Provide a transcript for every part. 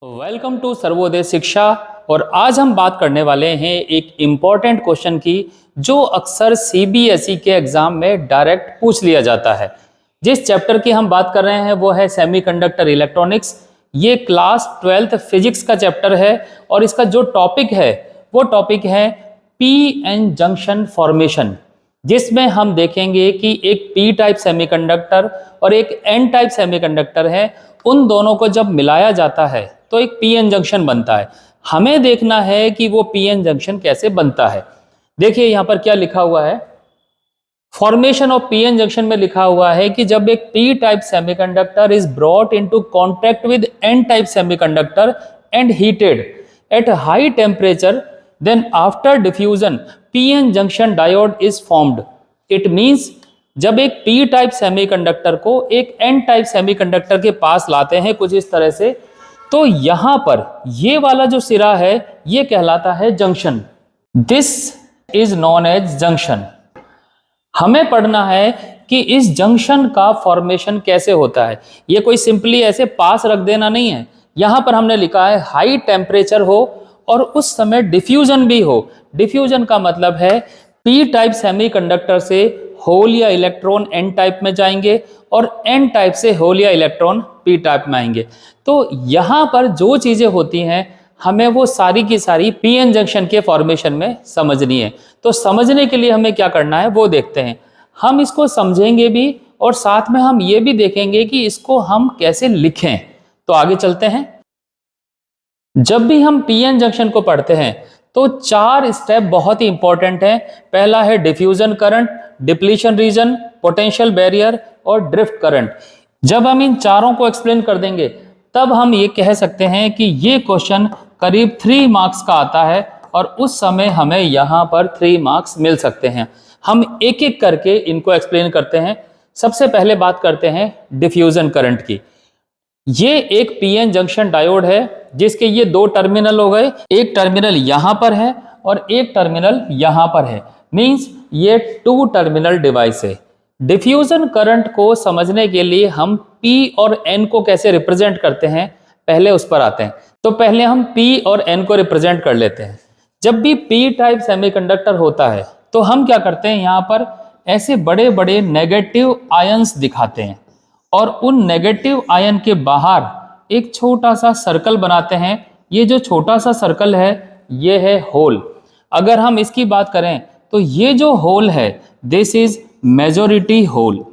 Welcome to Sarvodaya शिक्षा। और आज हम बात करने वाले हैं एक इम्पॉर्टेंट क्वेश्चन की जो अक्सर सीबीएसई के एग्जाम में डायरेक्ट पूछ लिया जाता है। जिस चैप्टर की हम बात कर रहे हैं वो है सेमीकंडक्टर इलेक्ट्रॉनिक्स। ये क्लास 12th फिजिक्स का चैप्टर है और इसका जो टॉपिक है वो टॉपिक है पी एन जंक्शन फॉर्मेशन, जिसमें हम देखेंगे कि एक पी टाइप सेमीकंडक्टर और एक एन टाइप सेमीकंडक्टर है। उन दोनों को जब मिलाया जाता है तो एक पीएन जंक्शन बनता है। हमें देखना है कि वो पीएन जंक्शन कैसे बनता है। देखिए यहां पर क्या लिखा हुआ है, फॉर्मेशन ऑफ पीएन जंक्शन में लिखा हुआ है कि जब एक P type semiconductor is brought into contact with N type semiconductor and heated at high temperature, then after diffusion PN junction diode is formed. It means जब एक पी टाइप सेमीकंडक्टर को एक एन टाइप सेमीकंडक्टर के पास लाते हैं कुछ इस तरह से, तो यहां पर ये वाला जो सिरा है ये कहलाता है junction. This is known as junction. हमें पढ़ना है कि इस जंक्शन का फॉर्मेशन कैसे होता है। ये कोई सिंपली ऐसे पास रख देना नहीं है। यहां पर हमने लिखा है हाई टेम्परेचर हो और उस समय डिफ्यूजन भी हो। डिफ्यूजन का मतलब है पी टाइप सेमीकंडक्टर से होल या इलेक्ट्रॉन एन टाइप में जाएंगे और एन टाइप से होल या इलेक्ट्रॉन पी टाइप में आएंगे। तो यहां पर जो चीजें होती हैं हमें वो सारी की सारी पीएन जंक्शन के फॉर्मेशन में समझनी है। तो समझने के लिए हमें क्या करना है वो देखते हैं। हम इसको समझेंगे भी और साथ में हम ये भी देखेंगे कि इसको हम कैसे लिखें। तो आगे चलते हैं। जब भी हम पीएन जंक्शन को पढ़ते हैं तो 4 स्टेप बहुत ही इंपॉर्टेंट हैं। पहला है diffusion current, depletion region, potential barrier और ड्रिफ्ट करंट। जब हम इन चारों को एक्सप्लेन कर देंगे तब हम ये कह सकते हैं कि ये क्वेश्चन करीब 3 मार्क्स का आता है और उस समय हमें यहाँ पर 3 मार्क्स मिल सकते हैं। हम एक एक करके इनको एक्सप्लेन करते हैं। सबसे पहले बात करते हैं डिफ्यूजन करंट की। ये एक पीएन जंक्शन डायोड है जिसके ये 2 टर्मिनल हो गए। एक टर्मिनल यहां पर है और एक टर्मिनल यहां पर है, मींस ये 2 टर्मिनल डिवाइस है। डिफ्यूजन करंट को समझने के लिए हम P और N को कैसे रिप्रेजेंट करते हैं पहले उस पर आते हैं। तो पहले हम P और N को रिप्रेजेंट कर लेते हैं। जब भी P टाइप सेमीकंडक्टर होता है तो हम क्या करते हैं, यहां पर ऐसे बड़े बड़े नेगेटिव आयंस दिखाते हैं और उन नेगेटिव आयन के बाहर एक छोटा सा सर्कल बनाते हैं। ये जो छोटा सा सर्कल है ये है होल। अगर हम इसकी बात करें तो ये जो होल है दिस इज मेजॉरिटी होल।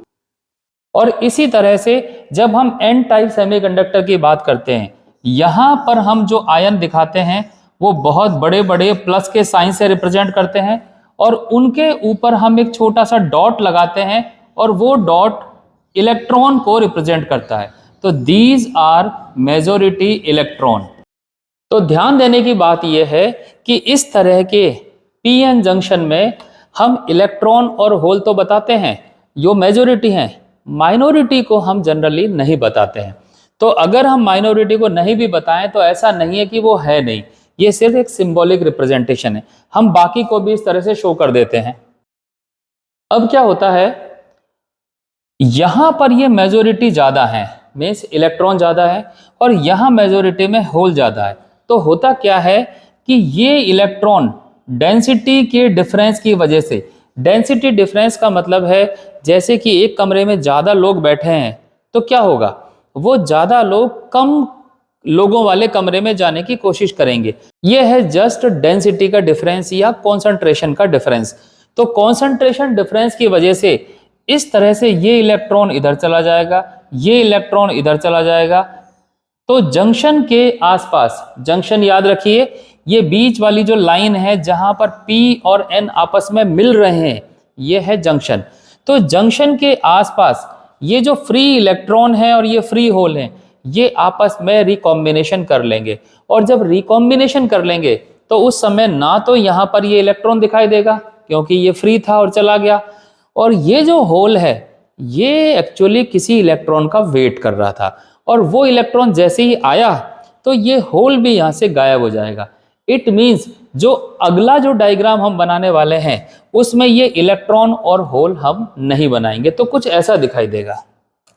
और इसी तरह से जब हम एन टाइप सेमीकंडक्टर की बात करते हैं, यहां पर हम जो आयन दिखाते हैं वो बहुत बड़े बड़े प्लस के साइन से रिप्रेजेंट करते हैं और उनके ऊपर हम एक छोटा सा डॉट लगाते हैं और वो डॉट इलेक्ट्रॉन को रिप्रेजेंट करता है। तो दीज आर मेजॉरिटी इलेक्ट्रॉन। तो ध्यान देने की बात यह है कि इस तरह के पीएन जंक्शन में हम इलेक्ट्रॉन और होल तो बताते हैं जो मेजॉरिटी हैं, माइनॉरिटी को हम जनरली नहीं बताते हैं। तो अगर हम माइनॉरिटी को नहीं भी बताएं तो ऐसा नहीं है कि वो है नहीं, ये सिर्फ एक सिंबॉलिक रिप्रेजेंटेशन है। हम बाकी को भी इस तरह से शो कर देते हैं। अब क्या होता है, यहां पर ये मेजॉरिटी ज्यादा है, मीन्स इलेक्ट्रॉन ज्यादा है और यहां मेजॉरिटी में होल ज्यादा है। तो होता क्या है कि ये इलेक्ट्रॉन डेंसिटी के डिफरेंस की वजह से, डेंसिटी डिफरेंस का मतलब है जैसे कि एक कमरे में ज्यादा लोग बैठे हैं तो क्या होगा, वो ज्यादा लोग कम लोगों वाले कमरे में जाने की कोशिश करेंगे। ये है जस्ट डेंसिटी का डिफरेंस या कॉन्सेंट्रेशन का डिफरेंस। तो कॉन्सेंट्रेशन डिफरेंस की वजह से इस तरह से ये इलेक्ट्रॉन इधर चला जाएगा, ये इलेक्ट्रॉन इधर चला जाएगा। तो जंक्शन के आसपास, जंक्शन याद रखिए ये बीच वाली जो लाइन है जहां पर P और N आपस में मिल रहे हैं ये है जंक्शन। तो जंक्शन के आसपास ये जो फ्री इलेक्ट्रॉन है और ये फ्री होल है ये आपस में रिकॉम्बिनेशन कर लेंगे और जब रिकॉम्बिनेशन कर लेंगे तो उस समय ना तो यहां पर ये इलेक्ट्रॉन दिखाई देगा क्योंकि ये फ्री था और चला गया, और ये जो होल है ये एक्चुअली किसी इलेक्ट्रॉन का वेट कर रहा था और वो इलेक्ट्रॉन जैसे ही आया तो ये होल भी यहां से गायब हो जाएगा। इट मींस जो अगला जो डायग्राम हम बनाने वाले हैं उसमें ये इलेक्ट्रॉन और होल हम नहीं बनाएंगे, तो कुछ ऐसा दिखाई देगा।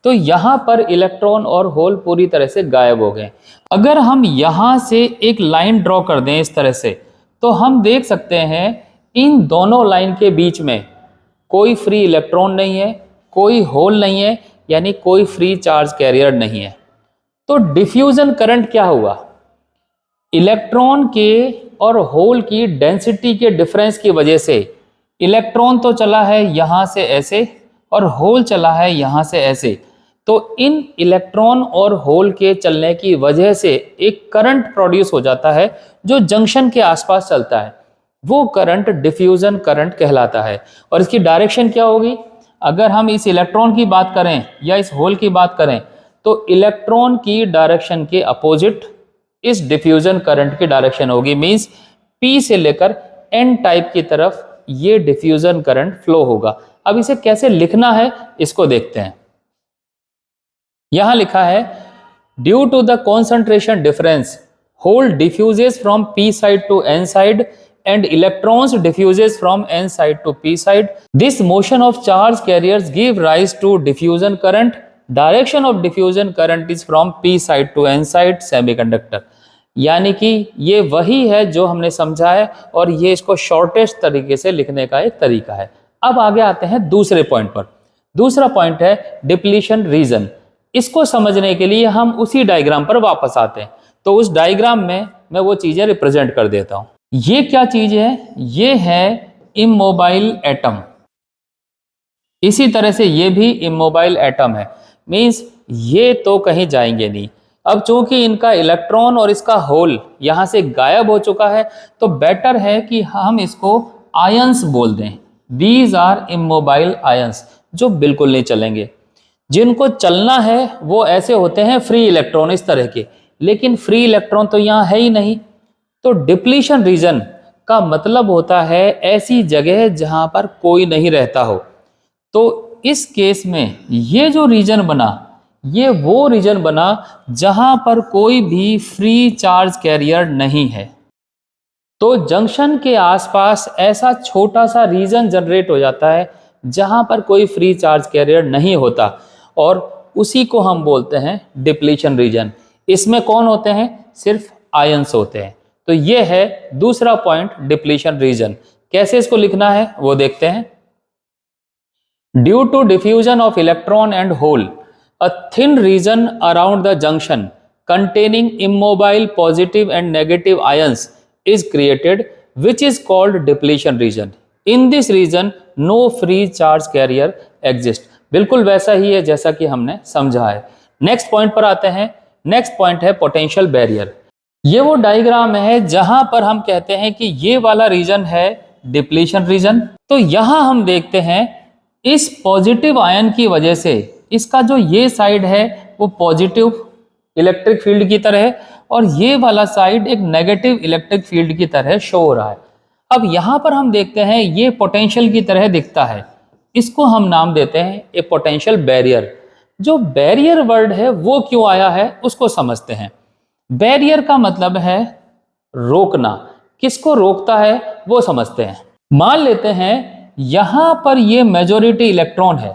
तो यहाँ पर इलेक्ट्रॉन और होल पूरी तरह से गायब हो गए। अगर हम यहाँ से एक लाइन ड्रॉ कर दें इस तरह से, तो हम देख सकते हैं इन दोनों लाइन के बीच में कोई फ्री इलेक्ट्रॉन नहीं है, कोई होल नहीं है, यानी कोई फ्री चार्ज कैरियर नहीं है। तो डिफ्यूजन करंट क्या हुआ? इलेक्ट्रॉन के और होल की डेंसिटी के डिफरेंस की वजह से इलेक्ट्रॉन तो चला है यहाँ से ऐसे और होल चला है यहाँ से ऐसे। तो इन इलेक्ट्रॉन और होल के चलने की वजह से एक करंट प्रोड्यूस हो जाता है जो जंक्शन के आसपास चलता है। वो करंट डिफ्यूजन करंट कहलाता है। और इसकी डायरेक्शन क्या होगी? अगर हम इस इलेक्ट्रॉन की बात करें या इस होल की बात करें, तो इलेक्ट्रॉन की डायरेक्शन के अपोजिट इस डिफ्यूजन करंट की डायरेक्शन होगी। मींस P से लेकर N टाइप की तरफ ये डिफ्यूजन करंट फ्लो होगा। अब इसे कैसे लिखना है इसको देखते हैं। यहां लिखा है due to the concentration difference hole diffuses from P side to N side and electrons diffuses from N side to P side. This motion of charge carriers give rise to diffusion current. Direction of diffusion current is from P side to N side semiconductor. यानी कि ये वही है जो हमने समझा है और ये इसको शॉर्टेस्ट तरीके से लिखने का एक तरीका है। अब आगे आते हैं दूसरे पॉइंट पर। दूसरा पॉइंट है डिप्लीशन रीजन। इसको समझने के लिए हम उसी डायग्राम पर वापस आते हैं। तो उस डायग्राम में मैं वो चीजें रिप्रेजेंट कर देता हूं। ये क्या चीज है? ये है इमोबाइल एटम। इसी तरह से ये भी इमोबाइल एटम है। मींस ये तो कहीं जाएंगे नहीं। अब चूंकि इनका इलेक्ट्रॉन और इसका होल यहां से गायब हो चुका है, तो बेटर है कि हम इसको आयंस बोल दें। दीज आर इमोबाइल आयंस, जो बिल्कुल नहीं चलेंगे। जिनको चलना है वो ऐसे होते हैं फ्री इलेक्ट्रॉन इस तरह के, लेकिन फ्री इलेक्ट्रॉन तो यहाँ है ही नहीं। तो डिप्लीशन रीजन का मतलब होता है ऐसी जगह जहां पर कोई नहीं रहता हो। तो इस केस में ये जो रीजन बना, ये वो रीजन बना जहां पर कोई भी फ्री चार्ज कैरियर नहीं है। तो जंक्शन के आसपास ऐसा छोटा सा रीजन जनरेट हो जाता है जहां पर कोई फ्री चार्ज कैरियर नहीं होता, और उसी को हम बोलते हैं डिप्लीशन रीजन। इसमें कौन होते हैं? सिर्फ आयंस होते हैं। तो ये है दूसरा पॉइंट, डिप्लीशन रीजन। कैसे इसको लिखना है वो देखते हैं। Due to diffusion of electron and hole a thin region around the junction containing immobile positive and negative ions is created, which is called depletion region. In this region no free charge carrier exists. बिल्कुल वैसा ही है जैसा कि हमने समझा है। Next point पर आते हैं। नेक्स्ट पॉइंट है पोटेंशियल बैरियर। ये वो डायग्राम है जहां पर हम कहते हैं कि ये वाला रीजन है डिप्लीशन रीजन। तो यहां हम देखते हैं इस पॉजिटिव आयन की वजह से इसका जो ये साइड है वो पॉजिटिव इलेक्ट्रिक फील्ड की तरह है और ये वाला साइड एक नेगेटिव इलेक्ट्रिक फील्ड की तरह शो हो रहा है। अब यहां पर हम देखते हैं ये पोटेंशियल की तरह दिखता है, इसको हम नाम देते हैं ए पोटेंशियल बैरियर। जो बैरियर वर्ड है वो क्यों आया है उसको समझते हैं। बैरियर का मतलब है रोकना। किसको रोकता है वो समझते हैं। मान लेते हैं यहां पर ये मेजॉरिटी इलेक्ट्रॉन है।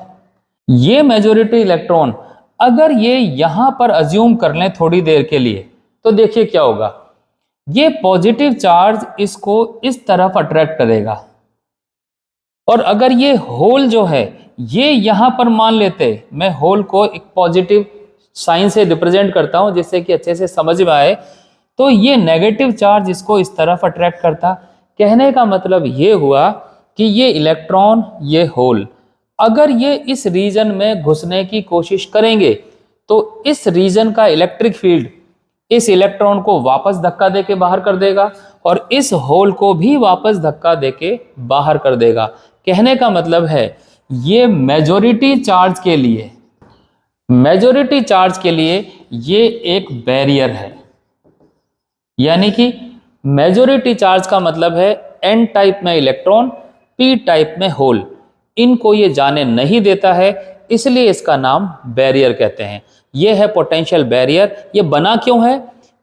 ये मेजॉरिटी इलेक्ट्रॉन अगर ये यहां पर अज्यूम कर लें थोड़ी देर के लिए, तो देखिए क्या होगा। ये पॉजिटिव चार्ज इसको इस तरफ अट्रैक्ट करेगा, और अगर ये होल जो है ये यहां पर मान लेते, मैं होल को एक पॉजिटिव साइन से रिप्रेजेंट करता हूं जिससे कि अच्छे से समझ में आए, तो ये नेगेटिव चार्ज इसको इस तरफ अट्रैक्ट करता। कहने का मतलब ये हुआ कि ये इलेक्ट्रॉन, ये होल अगर ये इस रीजन में घुसने की कोशिश करेंगे तो इस रीजन का इलेक्ट्रिक फील्ड इस इलेक्ट्रॉन को वापस धक्का देके बाहर कर देगा और इस होल को भी वापस धक्का देके बाहर कर देगा। कहने का मतलब है ये मेजॉरिटी चार्ज के लिए ये एक बैरियर है। यानी कि मेजॉरिटी चार्ज का मतलब है एन टाइप में इलेक्ट्रॉन, पी टाइप में होल, इनको ये जाने नहीं देता है, इसलिए इसका नाम बैरियर कहते हैं। ये है पोटेंशियल बैरियर। ये बना क्यों है?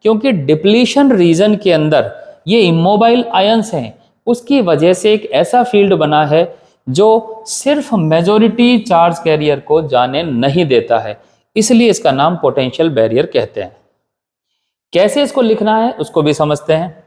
क्योंकि डिप्लीशन रीजन के अंदर ये इमोबाइल आयंस हैं, उसकी वजह से एक ऐसा फील्ड बना है जो सिर्फ मेजॉरिटी चार्ज कैरियर को जाने नहीं देता है, इसलिए इसका नाम पोटेंशियल बैरियर कहते हैं। कैसे इसको लिखना है उसको भी समझते हैं।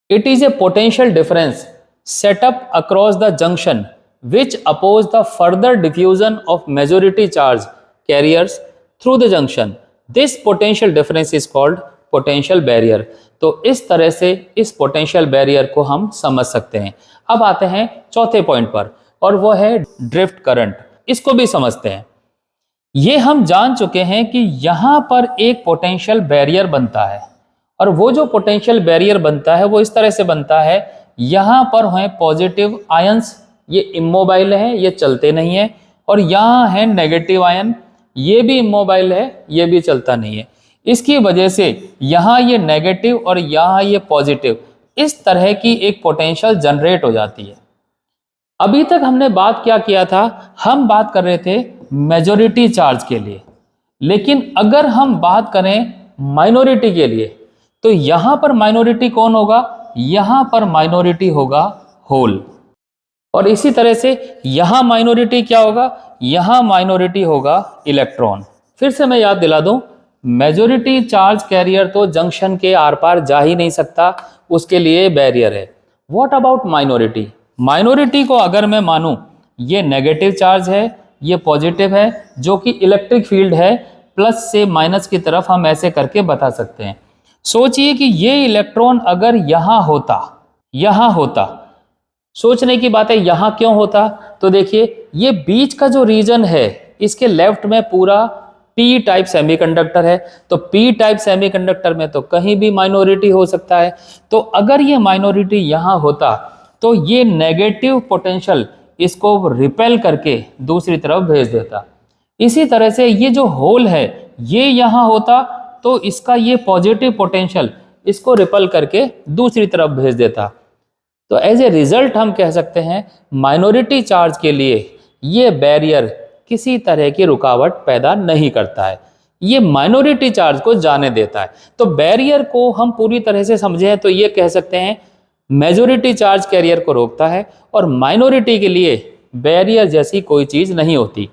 It is a potential difference set up across the junction which oppose the further diffusion of majority charge carriers through the junction. This potential difference is called potential barrier. तो इस तरह से इस पोटेंशियल बैरियर को हम समझ सकते हैं। अब आते हैं चौथे पॉइंट पर, और वो है ड्रिफ्ट करंट। इसको भी समझते हैं। ये हम जान चुके हैं कि यहाँ पर एक पोटेंशियल बैरियर बनता है, और वो जो पोटेंशियल बैरियर बनता है वो इस तरह से बनता है, यहाँ पर हैं पॉजिटिव आयंस, ये इमोबाइल है, ये चलते नहीं है, और यहाँ है नेगेटिव आयन, ये भी इमोबाइल है, ये भी चलता नहीं है। इसकी वजह से यहाँ ये नेगेटिव और यहाँ ये पॉजिटिव, इस तरह की एक पोटेंशियल जनरेट हो जाती है। अभी तक हमने बात क्या किया था, हम बात कर रहे थे मेजॉरिटी चार्ज के लिए, लेकिन अगर हम बात करें माइनॉरिटी के लिए, तो यहाँ पर माइनॉरिटी कौन होगा, यहाँ पर माइनॉरिटी होगा होल, और इसी तरह से यहाँ माइनॉरिटी क्या होगा, यहाँ माइनॉरिटी होगा इलेक्ट्रॉन। फिर से मैं याद दिला दूं, मेजॉरिटी चार्ज कैरियर तो जंक्शन के आर पार जा ही नहीं सकता, उसके लिए बैरियर है। What about minority? माइनॉरिटी को अगर मैं मानूं ये नेगेटिव चार्ज है, ये पॉजिटिव है, जो कि इलेक्ट्रिक फील्ड है, प्लस से माइनस की तरफ हम ऐसे करके बता सकते हैं। सोचिए कि ये इलेक्ट्रॉन अगर यहाँ होता, सोचने की बात है यहाँ क्यों होता, तो देखिए ये बीच का जो रीजन है, इसके लेफ्ट में पूरा पी टाइप सेमीकंडक्टर है, तो पी टाइप सेमीकंडक्टर में तो कहीं भी माइनॉरिटी हो सकता है। तो अगर ये माइनॉरिटी यहाँ होता तो ये नेगेटिव पोटेंशियल इसको रिपेल करके दूसरी तरफ भेज देता। इसी तरह से ये जो होल है, ये यहाँ होता तो इसका ये पॉजिटिव पोटेंशियल इसको रिपेल करके दूसरी तरफ भेज देता। तो एज ए रिजल्ट हम कह सकते हैं माइनॉरिटी चार्ज के लिए ये बैरियर किसी तरह की रुकावट पैदा नहीं करता है, ये माइनॉरिटी चार्ज को जाने देता है। तो बैरियर को हम पूरी तरह से समझें तो ये कह सकते हैं मेजॉरिटी चार्ज कैरियर को रोकता है, और माइनॉरिटी के लिए बैरियर जैसी कोई चीज नहीं होती।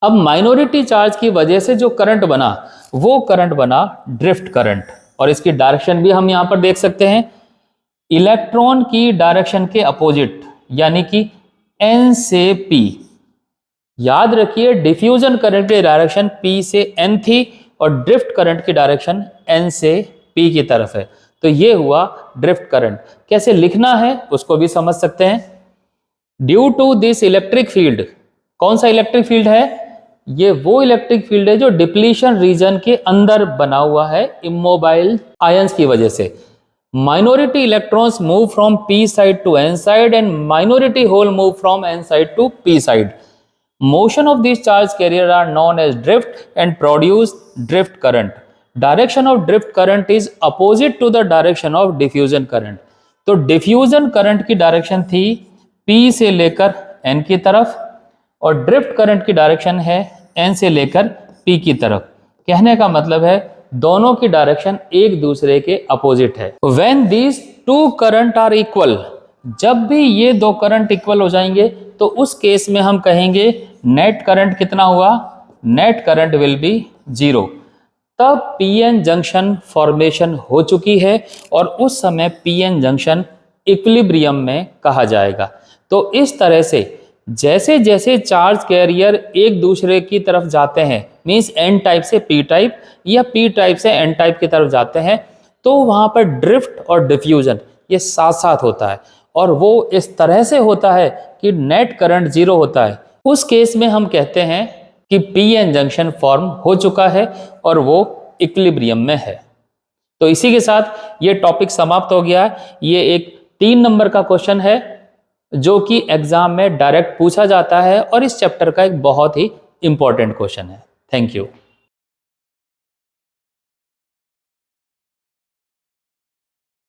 अब माइनॉरिटी चार्ज की वजह से जो करंट बना, वो करंट बना ड्रिफ्ट करंट, और इसकी डायरेक्शन भी हम यहाँ पर देख सकते हैं, इलेक्ट्रॉन की डायरेक्शन के अपोजिट, यानी कि n से p। याद रखिए डिफ्यूजन करंट की डायरेक्शन p से n थी, और ड्रिफ्ट करंट की डायरेक्शन n से p की तरफ है। तो ये हुआ ड्रिफ्ट करंट। कैसे लिखना है उसको भी समझ सकते हैं। Due to this electric field, कौन सा इलेक्ट्रिक फील्ड है, ये वो इलेक्ट्रिक फील्ड है जो डिप्लीशन रीजन के अंदर बना हुआ है इमोबाइल आयंस की वजह से। Minority electrons move from p side to n side and minority hole move from n side to p side. Motion of this charge carrier are known as drift and produce drift current. Direction of drift current is opposite to the direction of diffusion current. तो diffusion current की direction थी p से लेकर n की तरफ, और drift current की direction है n से लेकर p की तरफ। कहने का मतलब है दोनों की डायरेक्शन एक दूसरे के अपोजिट है। When these two current are equal, जब भी ये दो करंट इक्वल हो जाएंगे तो उस केस में हम कहेंगे नेट करंट कितना हुआ, नेट करंट विल बी 0। तब pn जंक्शन फॉर्मेशन हो चुकी है, और उस समय pn जंक्शन इक्विलिब्रियम में कहा जाएगा। तो इस तरह से जैसे जैसे चार्ज कैरियर एक दूसरे की तरफ जाते हैं, मींस n टाइप से p टाइप या p टाइप से n टाइप की तरफ जाते हैं, तो वहां पर ड्रिफ्ट और डिफ्यूजन ये साथ साथ होता है, और वो इस तरह से होता है कि नेट करंट 0 होता है। उस केस में हम कहते हैं कि pn जंक्शन फॉर्म हो चुका है और वो इक्विलिब्रियम में है। तो इसी के साथ ये टॉपिक समाप्त हो गया। ये एक 3 नंबर का क्वेश्चन है जो कि एग्जाम में डायरेक्ट पूछा जाता है, और इस चैप्टर का एक बहुत ही इंपॉर्टेंट क्वेश्चन है। Thank you.